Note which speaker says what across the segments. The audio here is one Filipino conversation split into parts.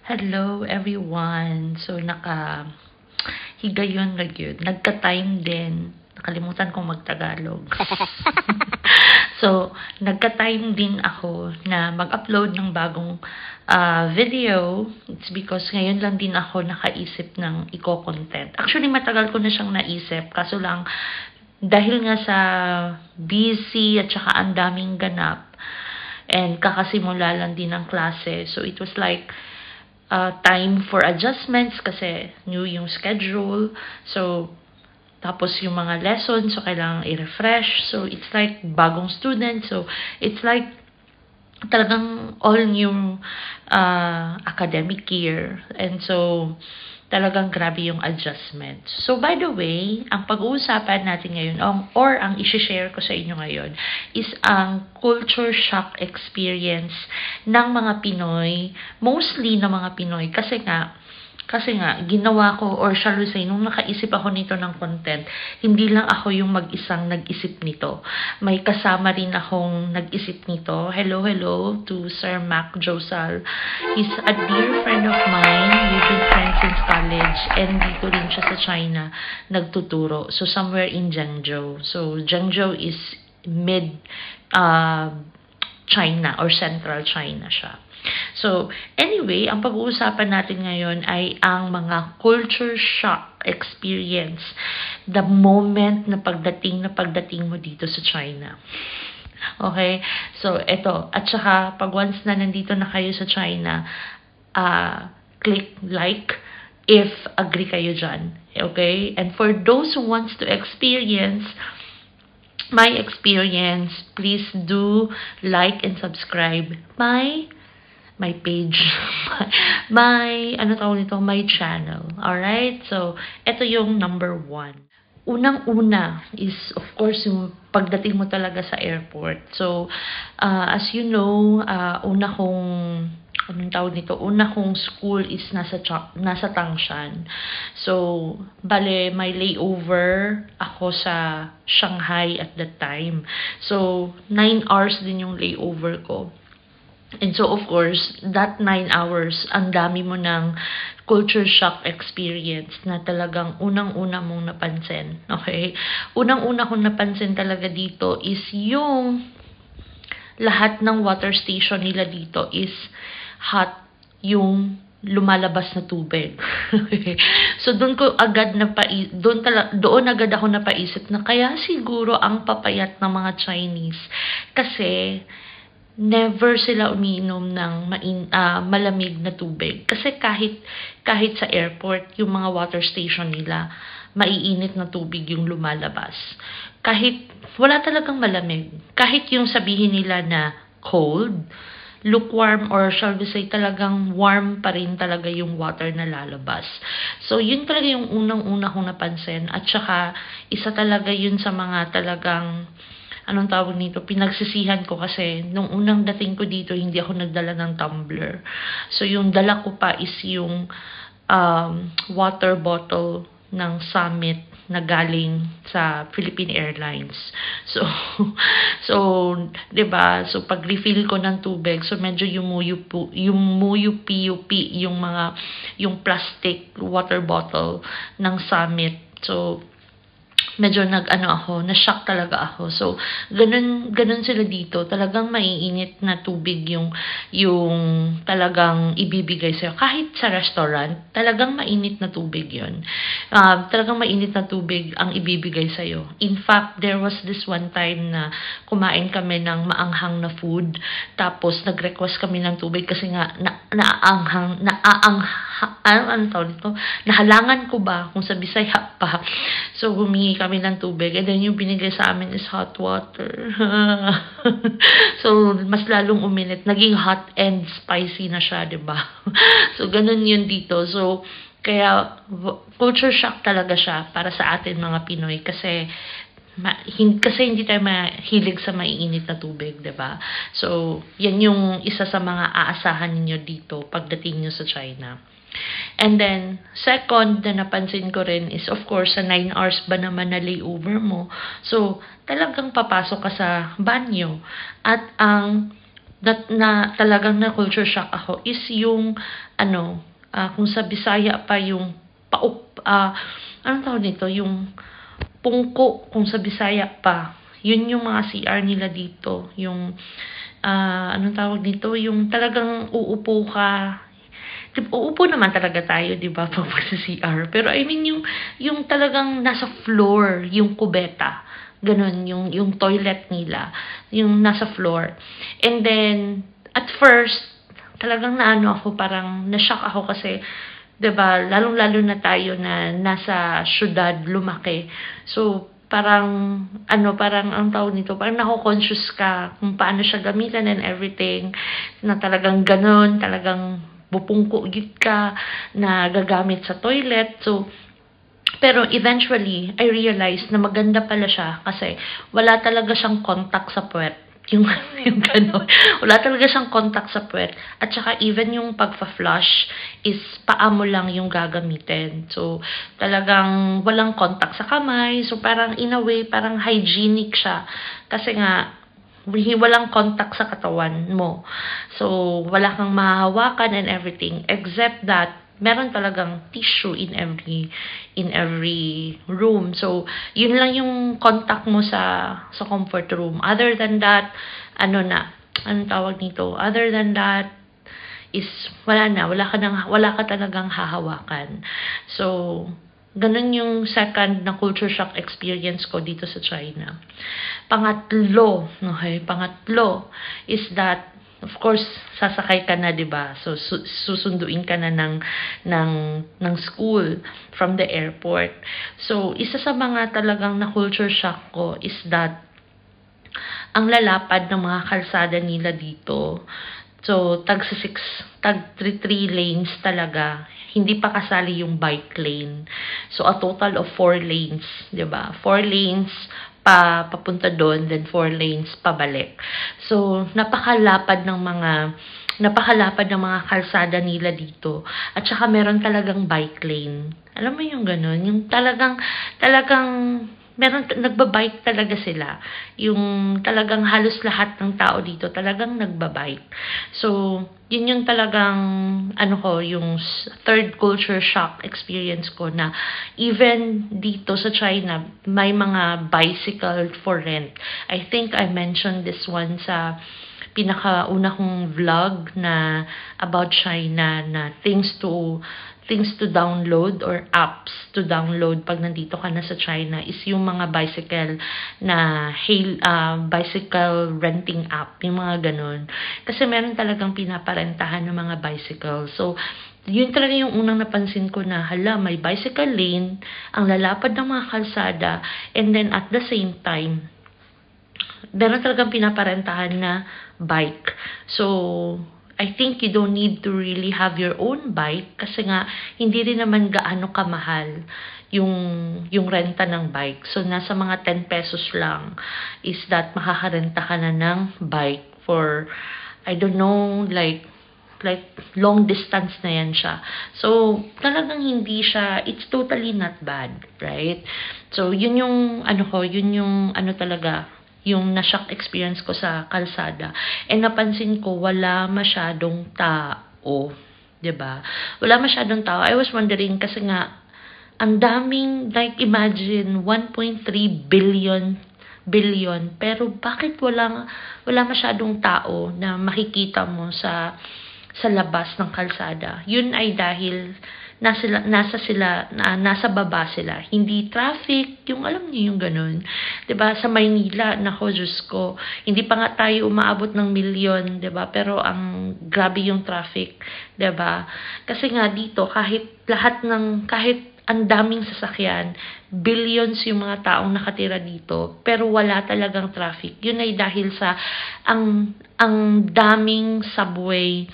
Speaker 1: Hello everyone. So higayon na gyud. Nagka-time din. Nakalimutan kong magtagalog. So, nagka-time din ako na mag-upload ng bagong video. It's because ngayon lang din ako nakaisip ng content. Actually, matagal ko na siyang naisip. Kaso lang, dahil nga sa busy at saka ang daming ganap and kakasimula lang din ng klase. So, it was like time for adjustments kasi new yung schedule. So, tapos yung mga lessons, so kailangan i-refresh. So, it's like bagong student. So, it's like talagang all new academic year. And so, talagang grabe yung adjustment. So, by the way, ang pag-uusapan natin ngayon, or ang isi-share ko sa inyo ngayon, is ang culture shock experience ng mga Pinoy, mostly ng mga Pinoy, kasi nga, ginawa ko, or shall we say, nung nakaisip ako nito ng content, hindi lang ako yung mag-isang nag-isip nito. May kasama rin akong nag-isip nito. Hello to Sir Mac Josal. He's a dear friend of mine. We've been friends since college. And dito rin siya sa China nagtuturo. So, somewhere in Zhengzhou. So, Zhengzhou is mid China or central China siya. So, anyway, ang pag-uusapan natin ngayon ay ang mga culture shock experience. The moment na pagdating mo dito sa China. Okay? So, eto. At saka, pag once na nandito na kayo sa China, click like if agree kayo dyan. Okay? And for those who wants to experience my experience, please do like and subscribe my page, my channel. Alright? So, ito yung number 1. Unang-una is, of course, yung pagdating mo talaga sa airport. So, as you know, una kong school is nasa Tangshan. So, bale, may layover ako sa Shanghai at that time. So, 9 hours din yung layover ko. And so, of course, that 9 hours, ang dami mo ng culture shock experience na talagang unang-una mong napansin. Okay? Unang-una kong napansin talaga dito is yung lahat ng water station nila dito is hot yung lumalabas na tubig. So, doon agad ako napaisip na kaya siguro ang papayat ng mga Chinese. Kasi, never sila umiinom ng malamig na tubig. Kasi kahit sa airport, yung mga water station nila, maiinit na tubig yung lumalabas. Kahit wala talagang malamig. Kahit yung sabihin nila na cold, lukewarm, or shall we say talagang warm pa rin talaga yung water na lalabas. So, yun talaga yung unang-una kong napansin. At saka, isa talaga yun sa mga talagang pinagsisihan ko kasi nung unang dating ko dito, hindi ako nagdala ng tumbler. So, yung dala ko pa is yung water bottle ng Summit na galing sa Philippine Airlines. So, 'di ba? So, pag refill ko ng tubig, so medyo yumuyupi yung plastic water bottle ng Summit. So, medyo na-shock talaga ako. So, ganun sila dito. Talagang maiinit na tubig yung talagang ibibigay sa'yo. Kahit sa restaurant, talagang mainit na tubig yun. Talagang mainit na tubig ang ibibigay sa'yo. In fact, there was this one time na kumain kami ng maanghang na food. Tapos, nag-request kami ng tubig kasi nga, nahalangan ko ba kung sa Bisaya pa. So, humingi kami ng tubig. And then, yung binigay sa amin is hot water. So, mas lalong uminit. Naging hot and spicy na siya, diba? So, ganun yun dito. So, kaya, culture shock talaga siya para sa atin mga Pinoy. Kasi hindi tayo mahilig sa maiinit na tubig, diba? So, yan yung isa sa mga aasahan ninyo dito pagdating nyo sa China. And then, second na napansin ko rin is, of course, sa 9 hours ba naman na layover mo. So, talagang papasok ka sa banyo. At ang na talagang na culture shock ako is yung kung sa Bisaya pa yung anong tawag nito, yung pungko, kung sa Bisaya pa. Yun yung mga CR nila dito. Yung, anong tawag nito, yung talagang uupo ka. Uupo naman talaga tayo, di ba, pag sa CR. Pero I mean, yung talagang nasa floor, yung kubeta. Ganun, yung toilet nila. Yung nasa floor. And then, at first, talagang ako, parang na-shock ako kasi, 'di ba, lalong-lalo na tayo na nasa syudad lumaki. So, parang parang ang tawag nito, parang nako-conscious ka kung paano siya gamitin and everything, na talagang ganun, talagang bupungko gid ka na gagamit sa toilet. So, pero eventually, I realized na maganda pala siya kasi wala talaga siyang contact sa puwet. Yung gano'n. Wala talaga siyang contact sa puwet. At saka even yung pagpa-flush is paa mo lang yung gagamitin. So, talagang walang contact sa kamay. So, parang in a way, parang hygienic siya. Kasi nga, walang contact sa katawan mo. So, wala kang mahahawakan and everything. Except that, meron talagang tissue in every room. So, yun lang yung contact mo sa comfort room. Other than that, anong tawag nito? Other than that, is wala ka talagang hahawakan. So, ganun yung second na culture shock experience ko dito sa China. Pangatlo is that, of course, sasakay ka na, 'di ba? So susunduin ka na ng school from the airport. So isa sa mga talagang na culture shock ko is that ang lalapad ng mga kalsada nila dito. So tag 3 lanes talaga. Hindi pa kasali yung bike lane. So a total of 4 lanes, 'di ba? 4 lanes papunta doon, then 4 lanes pabalik. So, napakalapad ng mga kalsada nila dito. At saka meron talagang bike lane. Alam mo yung ganun? Yung talagang nagbabike talaga sila. Yung talagang halos lahat ng tao dito talagang nagbabike. So, yun yung talagang yung third culture shock experience ko, na even dito sa China may mga bicycle for rent. I think I mentioned this one sa pinakauna kong vlog na about China, na things to download or apps to download pag nandito ka na sa China is yung mga bicycle na bicycle renting app, yung mga ganun. Kasi meron talagang pinaparentahan ng mga bicycle. So, yun talaga yung unang napansin ko na, may bicycle lane, ang lalapad ng mga kalsada, and then at the same time, meron talagang pinaparentahan na bike. So, I think you don't need to really have your own bike kasi nga hindi rin naman gaano kamahal yung renta ng bike. So, nasa mga 10 pesos lang is that makakarenta ka na ng bike for, I don't know, like long distance na yan siya. So, talagang hindi siya, it's totally not bad, right? So, yun yung talaga, yung na-shock experience ko sa kalsada. And napansin ko, wala masyadong tao. 'Di ba? Wala masyadong tao. I was wondering, kasi nga, ang daming, like, imagine, 1.3 billion, pero bakit wala masyadong tao na makikita mo sa labas ng kalsada? Yun ay dahil nasa baba sila. Hindi traffic, yung alam niyo yung ganun. 'Di ba? Sa Maynila, nako Diyos ko, hindi pa nga tayo umaabot ng milyon, 'di ba? Pero ang grabe yung traffic, 'di ba? Kasi nga dito, kahit ang daming sasakyan, billions yung mga taong nakatira dito, pero wala talagang traffic. Yun ay dahil sa ang daming subway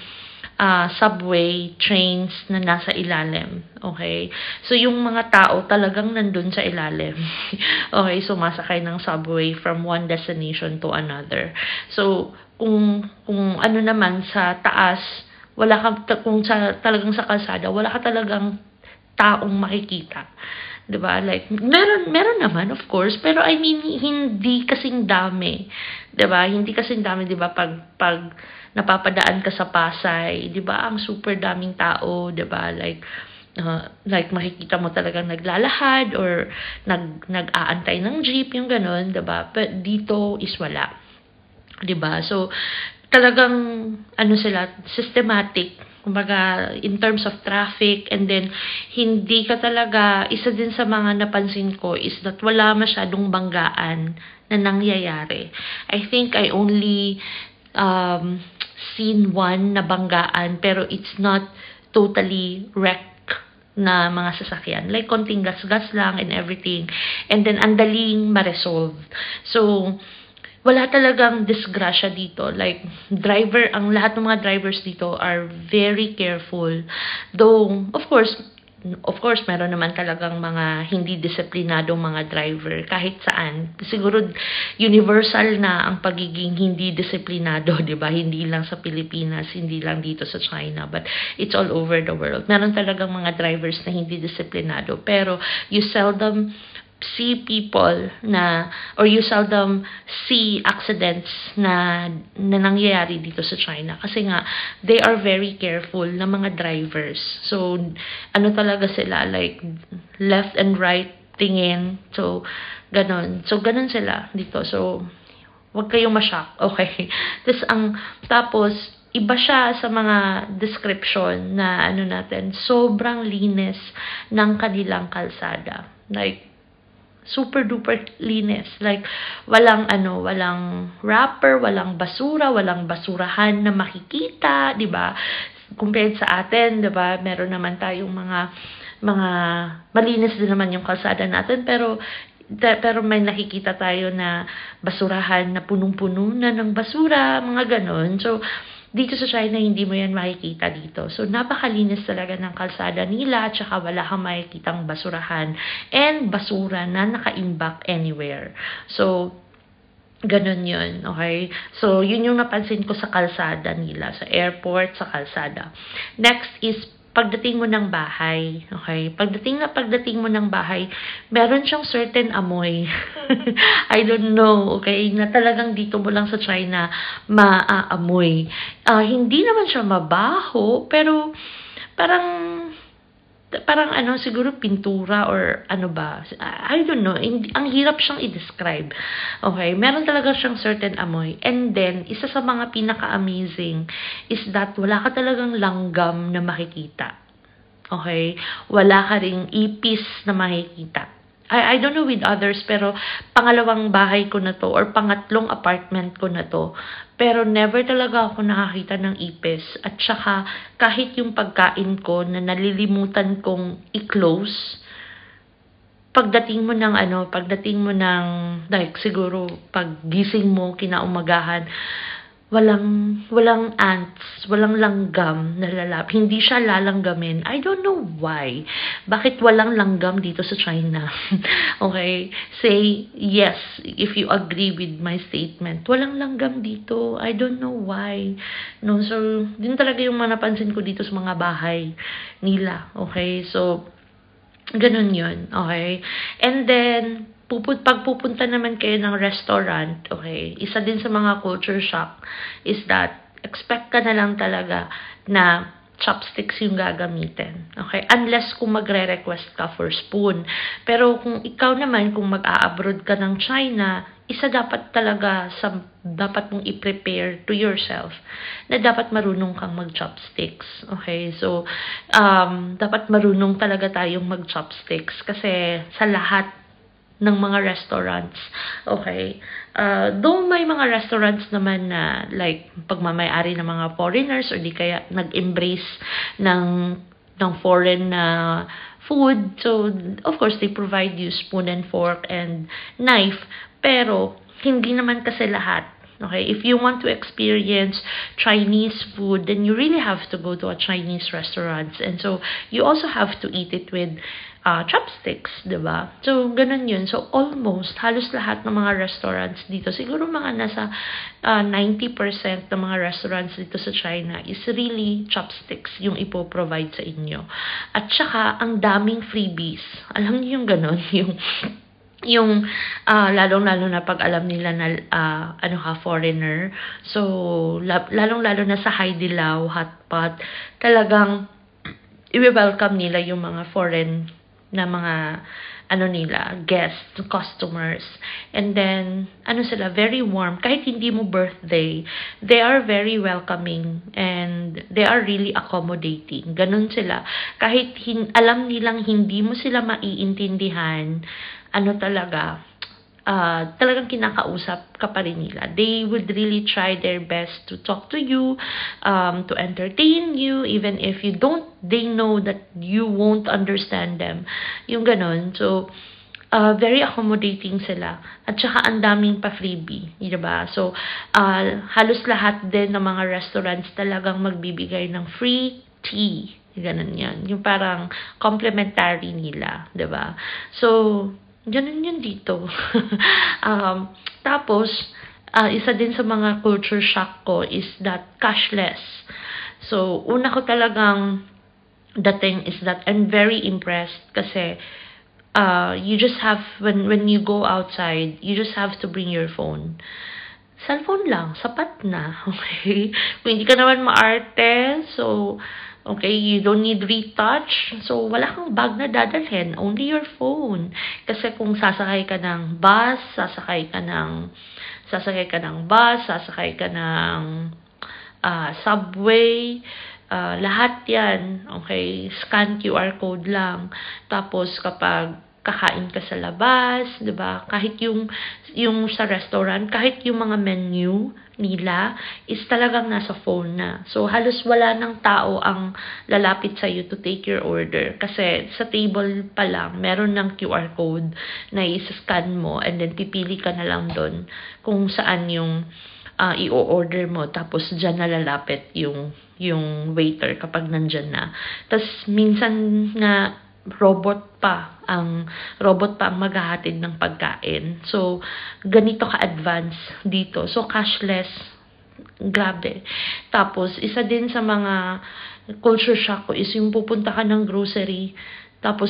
Speaker 1: trains na nasa ilalim. Okay? So, yung mga tao talagang nandun sa ilalim. Okay? So, masakay ng subway from one destination to another. So, kung ano naman sa taas, talagang sa kalsada, wala ka talagang taong makikita. 'di ba? Like meron naman of course, pero I mean hindi kasing dami, 'di ba? Hindi kasing dami, 'di ba? Pag napapadaan ka sa Pasay, 'di ba? Ang super daming tao, 'di ba? Like makikita mo talagang naglalahad or nag-aantay ng jeep, yung ganun, 'di ba? But dito is wala. 'Di ba? So talagang ano sila, systematic, kumbaga in terms of traffic, and then hindi ka talaga, isa din sa mga napansin ko is that wala masyadong banggaan na nangyayari. I think I only seen one na banggaan, pero it's not totally wrecked na mga sasakyan. Like, konting gas-gas lang and everything. And then, andaling ma-resolve. So, wala talagang disgrasya dito. Like, lahat ng mga drivers dito are very careful. Though, of course, meron naman talagang mga hindi disiplinadong mga driver kahit saan. Siguro, universal na ang pagiging hindi disiplinado, di ba? Hindi lang sa Pilipinas, hindi lang dito sa China, but it's all over the world. Meron talagang mga drivers na hindi disiplinado, pero you seldom see people or you seldom see accidents na nangyayari dito sa China kasi nga they are very careful na mga drivers. So ano talaga sila, like left and right tingin, so ganon sila dito. So wag kayong ma-shock, okay? Tapos iba siya sa mga description na sobrang linis ng kanilang kalsada. Like super duper linis. Like, walang wrapper, walang basura, walang basurahan na makikita, 'di ba? Compared sa atin, 'di ba? Meron naman tayong mga malinis din naman yung kalsada natin, pero may nakikita tayo na basurahan na punong-puno na ng basura, mga ganon. So, dito sa China, hindi mo yan makikita dito. So, napakalinis talaga ng kalsada nila, at saka wala kang makikitang basurahan and basura na nakaimbak anywhere. So, ganun yun, okay? So, yun yung napansin ko sa kalsada nila, sa airport, sa kalsada. Next is pagdating mo ng bahay, okay? Pagdating mo ng bahay, meron siyang certain amoy. I don't know, okay? Na talagang dito mo lang sa China maaamoy. Hindi naman siya mabaho, pero parang siguro pintura or ano ba, I don't know, ang hirap siyang i-describe. Okay, meron talaga siyang certain amoy. And then, isa sa mga pinaka-amazing is that wala ka talagang langgam na makikita. Okay, wala ka ring ipis na makikita. I don't know with others, pero pangalawang bahay ko na to or pangatlong apartment ko na to. Pero never talaga ako nakakita ng ipis. At saka kahit yung pagkain ko na nalilimutan kong i-close, pagdating mo ng like siguro paggising mo kinaumagahan, walang ants, walang langgam na lalap. Hindi siya lalanggamin. I don't know why. Bakit walang langgam dito sa China? Okay? Say yes if you agree with my statement. Walang langgam dito. I don't know why. No, so, din talaga yung napansin ko dito sa mga bahay nila. Okay? So, ganun yun. Okay? And then, pag pupunta naman kayo ng restaurant, okay, isa din sa mga culture shock is that expect ka na lang talaga na chopsticks yung gagamitin. Okay? Unless kung magre-request ka for spoon. Pero kung ikaw naman, kung mag-a-abroad ka ng China, isa dapat mong i-prepare to yourself na dapat marunong kang mag-chopsticks. Okay? So, dapat marunong talaga tayong mag-chopsticks kasi sa lahat ng mga restaurants. Okay? Though may mga restaurants naman na like pagmamay-ari ng mga foreigners or di kaya nag-embrace ng foreign food. So, of course, they provide you spoon and fork and knife. Pero, hindi naman kasi lahat. Okay? If you want to experience Chinese food, then you really have to go to a Chinese restaurant. And so, you also have to eat it with chopsticks, 'di ba? So, ganun yun. So, almost, halos lahat ng mga restaurants dito, siguro mga nasa 90% ng mga restaurants dito sa China is really chopsticks yung ipoprovide sa inyo. At saka, ang daming freebies. Alam niyo yung ganun, yung lalong-lalo na pag alam nila na ano ka, foreigner. So, lalong-lalo na sa Haidilao, Hotpot, talagang i-welcome nila yung mga foreign na mga nila, guests, customers. And then, sila, very warm. Kahit hindi mo birthday, they are very welcoming and they are really accommodating. Ganun sila. Kahit alam nilang hindi mo sila maiintindihan, talagang kinakausap ka pa rin nila. They would really try their best to talk to you, to entertain you, even if they know that you won't understand them. Yung ganon. So, very accommodating sila. At saka ang daming pa-freebie, diba? So, halos lahat din ng mga restaurants talagang magbibigay ng free tea. Ganon yan. Yung parang complimentary nila, diba? So, ganun yun dito. Tapos, isa din sa mga culture shock ko is that cashless. So, una ko talagang dating is that I'm very impressed kasi you just have, when you go outside, you just have to bring your phone. Cellphone lang, sapat na. Okay? Kung hindi ka naman maarte, so, okay, you don't need retouch. So, wala kang bag na dadalhin. Only your phone. Kasi kung sasakay ka ng bus, sasakay ka ng subway, lahat yan. Okay, scan QR code lang. Tapos, kapag kakain ka sa labas, 'di ba? Kahit yung sa restaurant, kahit yung mga menu nila is talagang nasa phone na. So halos wala ng tao ang lalapit sa iyo to take your order kasi sa table pa lang meron ng QR code na i-scan mo and then pipili ka na lang doon kung saan yung i-order mo tapos diyan na lalapit yung waiter kapag nandiyan na. Tapos minsan nga robot pa ang maghahatid ng pagkain. So, ganito ka-advance dito. So, cashless, grabe. Tapos, isa din sa mga culture shock ko is yung pupunta ka ng grocery, tapos,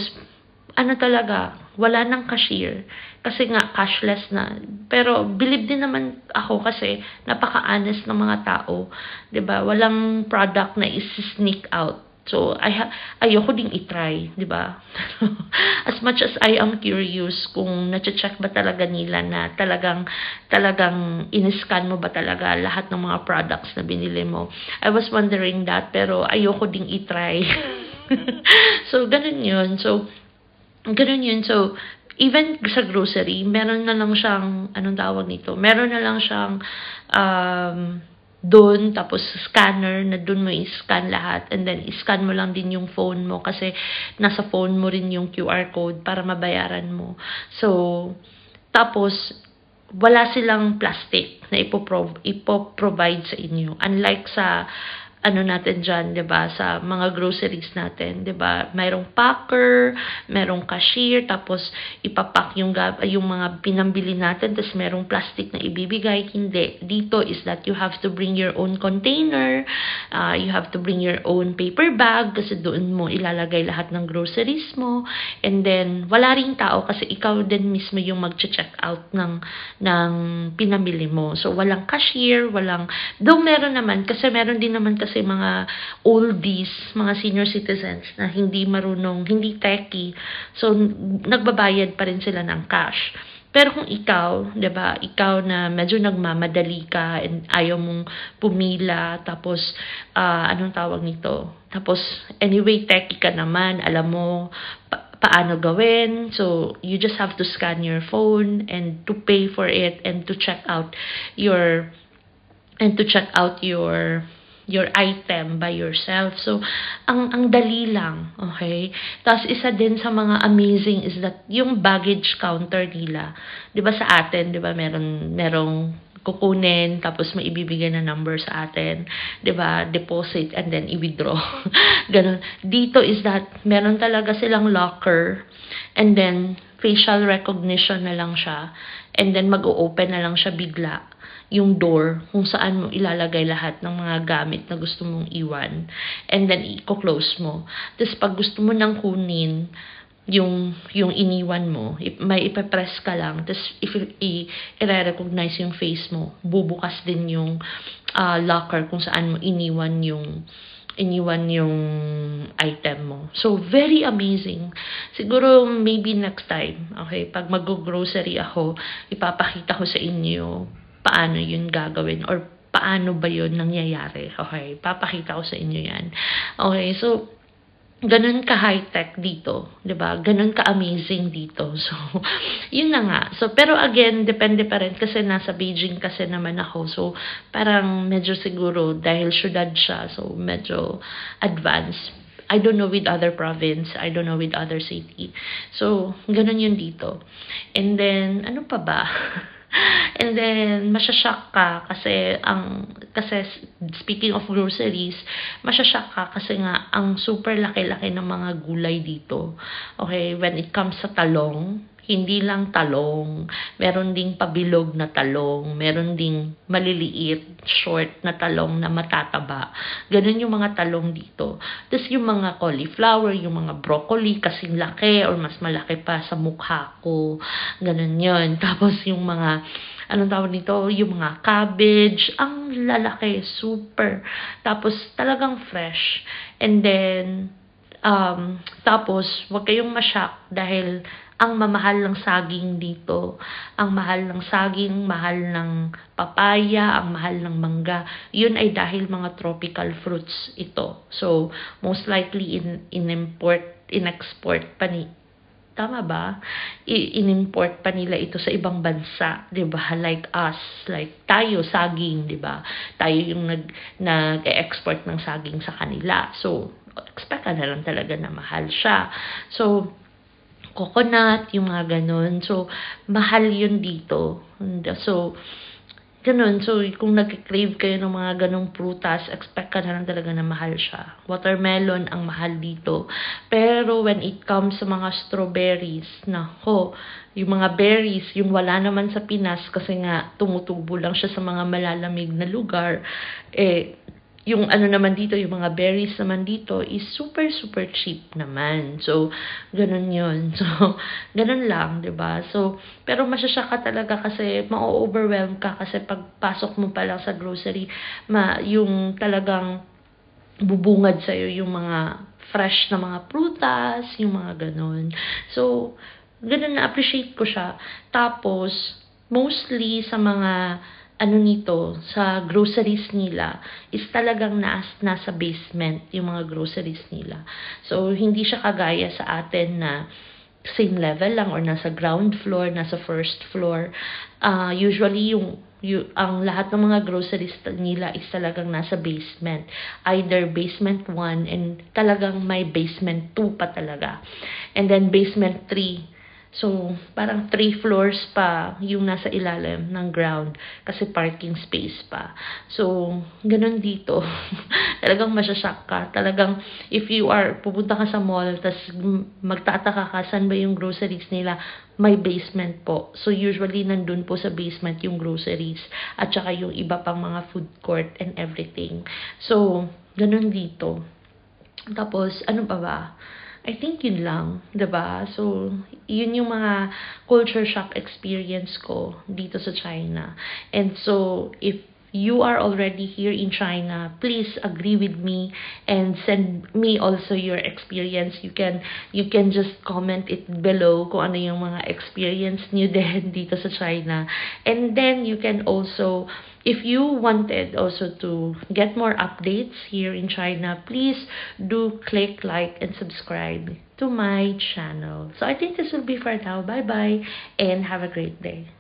Speaker 1: talaga, wala ng cashier. Kasi nga, cashless na. Pero, believe din naman ako kasi napaka-honest ng mga tao. 'Di ba? Walang product na is-sneak out. So, ayoko ding itry, di ba? As much as I am curious kung na-check ba talaga nila na talagang in-scan mo ba talaga lahat ng mga products na binili mo. I was wondering that, pero ayoko ding itry. So, ganun yun. So, even sa grocery, meron na lang siyang, meron na lang siyang, doon, tapos scanner na doon mo i-scan lahat and then i-scan mo lang din yung phone mo kasi nasa phone mo rin yung QR code para mabayaran mo. So, tapos wala silang plastic na ipoprovide sa inyo. Unlike sa natin dyan, 'di ba, sa mga groceries natin, 'di ba? Mayroong packer, mayroong cashier, tapos ipapack yung mga pinambili natin, tapos mayroong plastic na ibibigay. Hindi. Dito is that you have to bring your own container, you have to bring your own paper bag kasi doon mo ilalagay lahat ng groceries mo. And then wala ring tao kasi ikaw din mismo yung mag-check out ng pinamili mo. So walang cashier, though meron din naman kasi mga oldies, mga senior citizens na hindi techie. So, nagbabayad pa rin sila ng cash. Pero kung ikaw, 'di ba, ikaw na medyo nagmamadali ka and ayaw mong pumila, tapos anong tawag nito? Tapos anyway, techie ka naman, alam mo paano gawin. So, you just have to scan your phone and to pay for it and to check out your item by yourself. So, ang dali lang, okay? Tapos, isa din sa mga amazing is that yung baggage counter nila, di ba sa atin, di ba merong kukunin, tapos may ibibigay na number sa atin, 'di ba? Deposit and then i-withdraw. Ganun. Dito is that meron talaga silang locker, and then facial recognition na lang siya, and then mag-o-open na lang siya bigla yung door kung saan mo ilalagay lahat ng mga gamit na gusto mong iwan, and then i-close mo. Tapos pag gusto mo nang kunin yung iniwan mo, may ipapress ka lang, tapos if i-recognize yung face mo, bubukas din yung locker kung saan mo iniwan yung item mo. So, very amazing. Siguro, maybe next time, okay, pag mag-grocery ako, ipapakita ko sa inyo paano yun gagawin or paano ba yun nangyayari. Okay, papakita ko sa inyo yan. Okay, so, ganun ka high-tech dito, 'di ba? Ganun ka amazing dito. So, yun na nga. So, pero again, depende pa rin kasi nasa Beijing kasi naman ako. So, parang medyo siguro dahil syudad siya, so medyo advanced. I don't know with other province, I don't know with other city. So, ganun yun dito. And then, ano pa ba? And then, masyashock ka kasi speaking of groceries, masyashock ka kasi nga ang super laki-laki ng mga gulay dito. Okay, when it comes sa talong, hindi lang talong, meron ding pabilog na talong, meron ding maliliit, short na talong na matataba. Ganun yung mga talong dito. Tapos yung mga cauliflower, yung mga broccoli, kasing laki or mas malaki pa sa mukha ko. Ganun yun. Tapos yung mga, anong tawag nito? Yung mga cabbage, ang lalaki, super. Tapos talagang fresh. And then, tapos, wag kayong ma-shock dahil ang mamahal ng saging dito, ang mahal ng saging, mahal ng papaya, ang mahal ng mangga, yun ay dahil mga tropical fruits ito. So, most likely in-export pa ni, tama ba? In-import pa nila ito sa ibang bansa, 'di ba? Like us, like tayo saging, 'di ba? Tayo yung nag-export ng saging sa kanila. So, expect ka na lang talaga na mahal siya. So, coconut, yung mga ganun. So, mahal yun dito. So, ganun. So, kung nag-crave kayo ng mga ganung prutas, expect ka na lang talaga na mahal siya. Watermelon ang mahal dito. Pero when it comes sa mga strawberries, nako, yung mga berries, yung wala naman sa Pinas kasi nga tumutubo lang siya sa mga malalamig na lugar, yung ano naman dito, yung mga berries naman dito is super, super cheap naman. So, ganun yun. So, ganun lang, 'di ba? So, pero masyasya ka talaga kasi ma-overwhelm ka kasi pagpasok mo pa lang sa grocery, yung talagang bubungad sa'yo yung mga fresh na mga prutas, yung mga ganun. So, ganun na-appreciate ko siya. Tapos, mostly sa mga nito, sa groceries nila, is talagang nasa basement yung mga groceries nila. So, hindi siya kagaya sa atin na same level lang or nasa ground floor, nasa first floor. Usually, ang lahat ng mga groceries nila is talagang nasa basement. Either basement 1 and talagang may basement 2 pa talaga. And then basement 3. So, parang 3 floors pa yung nasa ilalim ng ground kasi parking space pa. So, ganun dito. Talagang masyashock ka. Talagang, if you pupunta ka sa mall, tas magtataka ka, saan ba yung groceries nila? May basement po. So, usually, nandun po sa basement yung groceries. At saka yung iba pang mga food court and everything. So, ganun dito. Tapos, ano pa ba? I think yun lang, 'di ba? So, yun yung mga culture shock experience ko dito sa China. And so, if you are already here in China, please agree with me and send me also your experience. You can just comment it below kung ano yung mga experience niyo din dito sa China. And then you can also, if you wanted also to get more updates here in China, please do click like and subscribe to my channel. So I think this will be for now. Bye bye and have a great day.